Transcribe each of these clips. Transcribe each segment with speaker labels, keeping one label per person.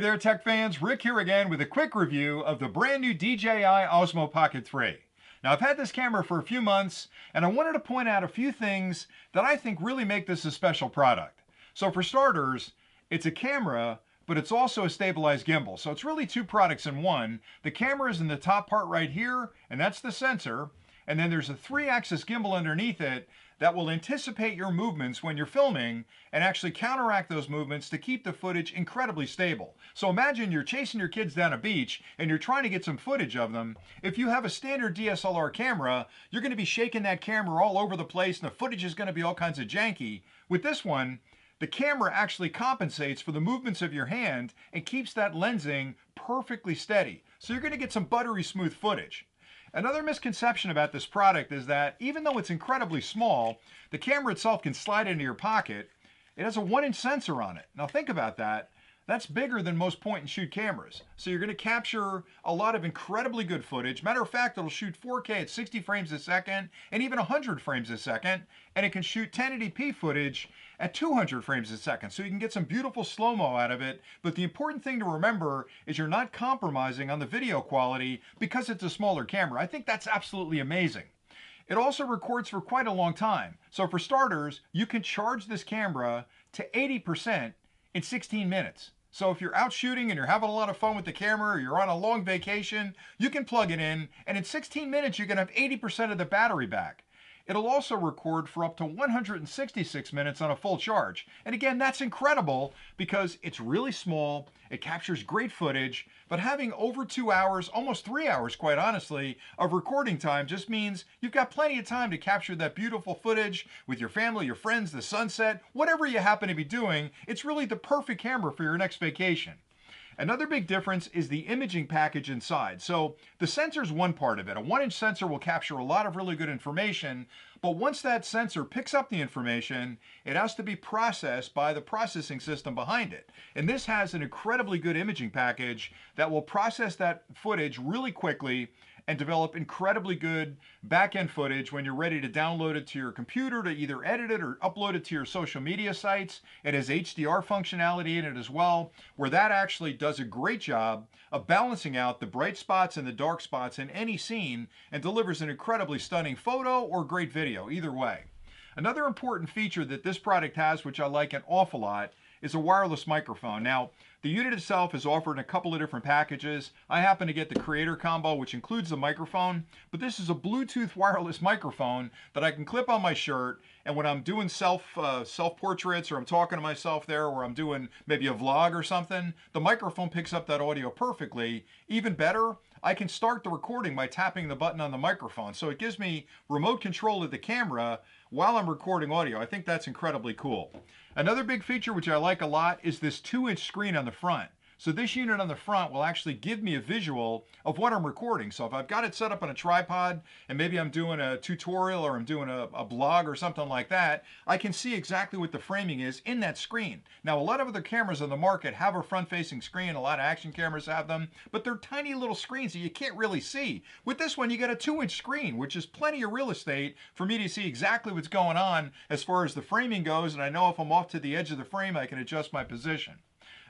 Speaker 1: there, tech fans. Rick here again with a quick review of the brand new DJI Osmo Pocket 3. Now, I've had this camera for a few months, and I wanted to point out a few things that I think really make this a special product. So for starters, it's a camera, but it's also a stabilized gimbal. So it's really two products in one. The camera is in the top part right here, and that's the sensor. And then there's a 3-axis gimbal underneath it that will anticipate your movements when you're filming and actually counteract those movements to keep the footage incredibly stable. So imagine you're chasing your kids down a beach and you're trying to get some footage of them. If you have a standard DSLR camera, you're going to be shaking that camera all over the place and the footage is going to be all kinds of janky. With this one, the camera actually compensates for the movements of your hand and keeps that lensing perfectly steady. So you're going to get some buttery smooth footage. Another misconception about this product is that even though it's incredibly small, the camera itself can slide into your pocket. It has a 1-inch sensor on it. Now think about that. That's bigger than most point and shoot cameras. So you're going to capture a lot of incredibly good footage. Matter of fact, it'll shoot 4K at 60 frames a second and even 100 frames a second. And it can shoot 1080p footage at 200 frames a second. So you can get some beautiful slow-mo out of it. But the important thing to remember is you're not compromising on the video quality because it's a smaller camera. I think that's absolutely amazing. It also records for quite a long time. So for starters, you can charge this camera to 80% in 16 minutes. So if you're out shooting and you're having a lot of fun with the camera or you're on a long vacation, you can plug it in and in 16 minutes you can have 80% of the battery back. It'll also record for up to 166 minutes on a full charge. And again, that's incredible because it's really small, it captures great footage, but having over 2 hours, almost 3 hours quite honestly, of recording time just means you've got plenty of time to capture that beautiful footage with your family, your friends, the sunset, whatever you happen to be doing. It's really the perfect camera for your next vacation. Another big difference is the imaging package inside. So the sensor is one part of it. A 1-inch sensor will capture a lot of really good information, but once that sensor picks up the information, it has to be processed by the processing system behind it. And this has an incredibly good imaging package that will process that footage really quickly and develop incredibly good back-end footage when you're ready to download it to your computer to either edit it or upload it to your social media sites. It has HDR functionality in it as well, where that actually does a great job of balancing out the bright spots and the dark spots in any scene and delivers an incredibly stunning photo or great video, either way. Another important feature that this product has, which I like an awful lot, is a wireless microphone. Now, the unit itself is offered in a couple of different packages. I happen to get the Creator Combo, which includes the microphone, but this is a Bluetooth wireless microphone that I can clip on my shirt, and when I'm doing self-portraits or I'm talking to myself there, or I'm doing maybe a vlog or something, the microphone picks up that audio perfectly. Even better, I can start the recording by tapping the button on the microphone. So it gives me remote control of the camera while I'm recording audio. I think that's incredibly cool. Another big feature which I like a lot is this 2-inch screen on the front. So this unit on the front will actually give me a visual of what I'm recording. So if I've got it set up on a tripod and maybe I'm doing a tutorial or I'm doing a blog or something like that, I can see exactly what the framing is in that screen. Now, a lot of other cameras on the market have a front-facing screen. A lot of action cameras have them, but they're tiny little screens that you can't really see. With this one, you got a 2-inch screen, which is plenty of real estate for me to see exactly what's going on as far as the framing goes, and I know if I'm off to the edge of the frame, I can adjust my position.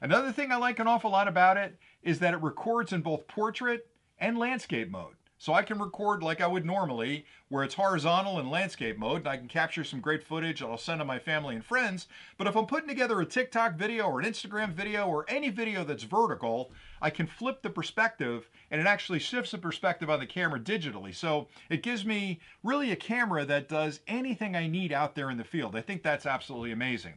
Speaker 1: Another thing I like an awful lot about it is that it records in both portrait and landscape mode. So I can record like I would normally, where it's horizontal in landscape mode, and I can capture some great footage that I'll send to my family and friends. But if I'm putting together a TikTok video or an Instagram video or any video that's vertical, I can flip the perspective and it actually shifts the perspective on the camera digitally. So it gives me really a camera that does anything I need out there in the field. I think that's absolutely amazing.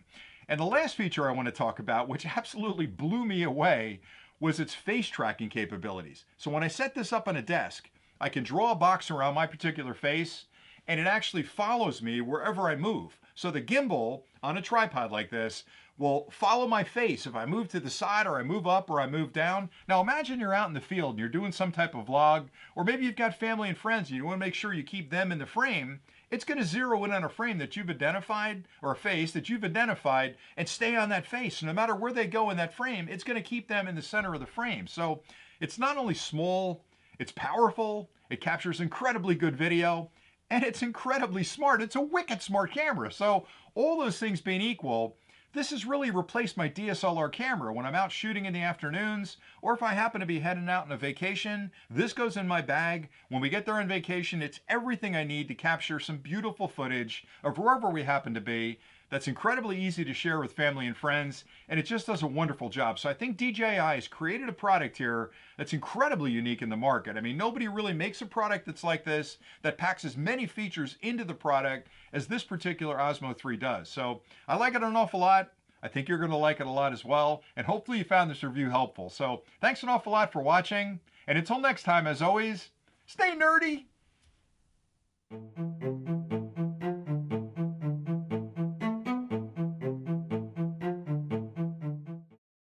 Speaker 1: And the last feature I want to talk about, which absolutely blew me away, was its face tracking capabilities. So when I set this up on a desk, I can draw a box around my particular face, and it actually follows me wherever I move. So the gimbal on a tripod like this will follow my face if I move to the side or I move up or I move down. Now imagine you're out in the field and you're doing some type of vlog, or maybe you've got family and friends and you want to make sure you keep them in the frame. It's going to zero in on a frame that you've identified, or a face that you've identified, and stay on that face. No matter where they go in that frame, it's going to keep them in the center of the frame. So it's not only small, it's powerful, it captures incredibly good video, and it's incredibly smart. It's a wicked smart camera. So all those things being equal, This has really replaced my DSLR camera when I'm out shooting in the afternoons, or if I happen to be heading out on a vacation. This goes in my bag. When we get there on vacation, it's everything I need to capture some beautiful footage of wherever we happen to be. That's incredibly easy to share with family and friends, and it just does a wonderful job. So I think DJI has created a product here that's incredibly unique in the market. I mean, nobody really makes a product that's like this, that packs as many features into the product as this particular Osmo 3 does. So I like it an awful lot. I think you're going to like it a lot as well, and hopefully you found this review helpful. So thanks an awful lot for watching, and until next time, as always, stay nerdy!